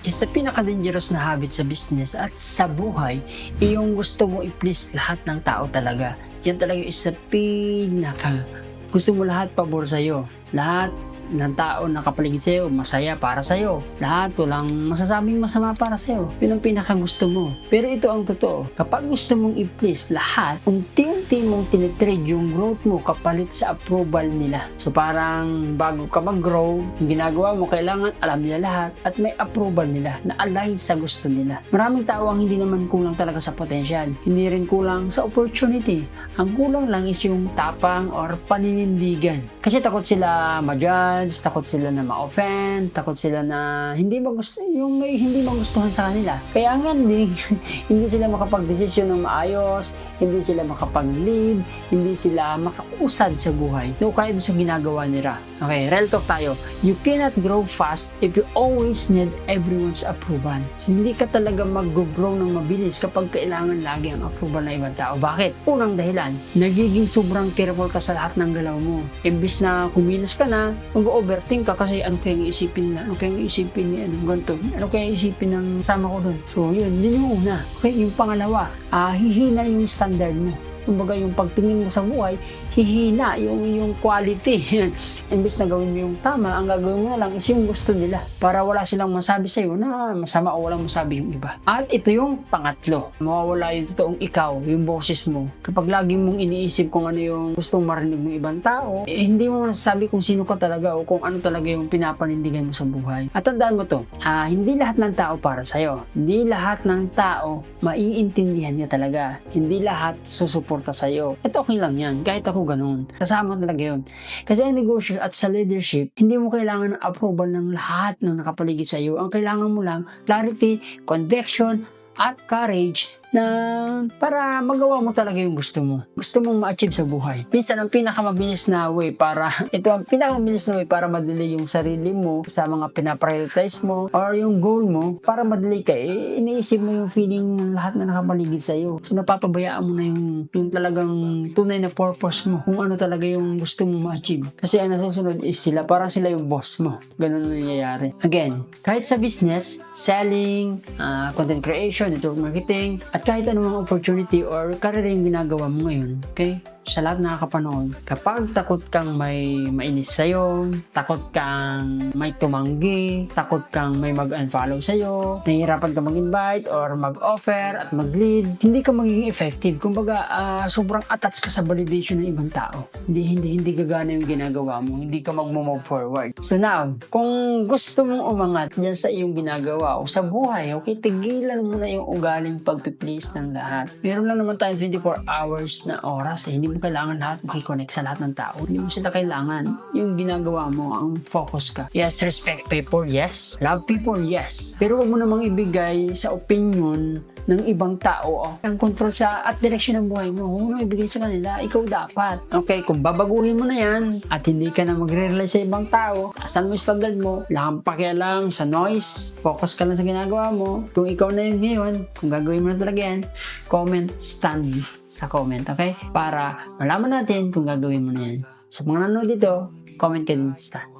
Isa pinaka-dangerous na habit sa business at sa buhay, yung gusto mo i-please lahat ng tao talaga. Yan talaga yung isa pinaka. Gusto mo lahat pabor sa'yo. Lahat ng tao na kapaligid sa'yo, masaya para sa'yo. Lahat, walang masasabing masama para sa'yo. Yun ang pinaka gusto mo. Pero ito ang totoo. Kapag gusto mong i-please lahat, unti-unti mong tinitrade yung growth mo kapalit sa approval nila. So parang bago ka mag-grow, yung ginagawa mo, kailangan alam nila lahat at may approval nila na align sa gusto nila. Maraming tao ang hindi naman kulang talaga sa potential. Hindi rin kulang sa opportunity. Ang kulang lang is yung tapang or paninindigan. Kasi takot sila ma-judge, takot sila na ma-offend, takot sila na hindi magusto, yung may hindi magustuhan sa kanila. Kaya nga hindi sila makapag-desisyon ng maayos, hindi sila makapag-lead, hindi sila makausad sa buhay. No, kaya sa ginagawa nila. Okay, real talk tayo. You cannot grow fast if you always need everyone's approval. So, hindi ka talaga mag-grow ng mabilis kapag kailangan lagi ang approval ng ibang tao. Bakit? Unang dahilan, nagiging sobrang careful ka sa lahat ng galaw mo. Imbis na kumilos ka na, mag-overthink ka kasi ano kayang isipin na, ano kayang isipin ni ganito, ano kayang isipin ng sama ko dun. So, yun yung una. Okay, yung pangalawa, hihina yung standard mo. Kumbaga yung pagtingin mo sa buhay, hihina yung quality. Imbes na gawin mo yung tama, ang gagawin mo na lang is yung gusto nila para wala silang masabi sa'yo na masama o walang masabi yung iba. At ito yung pangatlo, mawawala yung totoong ikaw, yung boses mo. Kapag lagi mong iniisip kung ano yung gustong marinig ng ibang tao, hindi mo masasabi kung sino ka talaga o kung ano talaga yung pinapanindigan mo sa buhay. At tandaan mo to, hindi lahat ng tao para sa'yo. Hindi lahat ng tao maiintindihan niya talaga. Hindi lahat susuporta sa'yo. At okay lang yan, kahit ako ganun. Kasama talaga yun. Kasi ang negosyo at sa leadership, hindi mo kailangan ng approval ng lahat ng nakapaligid sa'yo. Ang kailangan mo lang, clarity, conviction, at courage na para magawa mo talaga yung gusto mo. Gusto mong ma-achieve sa buhay. Minsan ang pinakamabilis na way para, ito ang pinakamabilis na way para madelay yung sarili mo sa mga pinaprioritize mo or yung goal mo para madelay ka. Iniisip mo yung feeling ng lahat na nakapaligid sa'yo. So napapabayaan mo na yung talagang tunay na purpose mo. Kung ano talaga yung gusto mo ma-achieve. Kasi ang nasusunod is sila, parang sila yung boss mo. Ganun na nangyayari. Again, kahit sa business, selling, content creation, network marketing, at kahit anumang opportunity or career yung ginagawa mo ngayon, okay? Sa lahat nakakapanood, kapag takot kang may mainis sa'yo, takot kang may tumanggi, takot kang may mag-unfollow sa'yo, nahihirapan ka mag-invite or mag-offer at mag-lead, hindi ka magiging effective. Kumbaga, sobrang attached ka sa validation ng ibang tao. Hindi gagana yung ginagawa mo, hindi ka mag-move forward. So now, kung gusto mong umangat dyan sa iyong ginagawa o sa buhay, okay, tigilan mo na yung ugaling pag-please ng lahat. Meron lang naman tayo 24 hours na oras, hindi mo kailangan lahat makikonnect sa lahat ng tao. Hindi mo sila kailangan. Yung ginagawa mo, ang focus ka. Yes, respect people, yes. Love people, yes. Pero huwag mo namang ibigay sa opinion ng ibang tao ang control sa at direksyon ng buhay mo. Huwag mo ibigay sa kanila. Ikaw dapat. Okay, kung babaguhin mo na yan at hindi ka na magre-rely sa ibang tao, asan mo yung standard mo, wala kang pakialam sa noise, focus ka lang sa ginagawa mo. Kung ikaw na yun ngayon, kung gagawin mo na talaga yan, comment stand sa comment, okay? Para malaman natin kung gagawin mo na yan. Sa mga nanonood dito, comment ka din stand.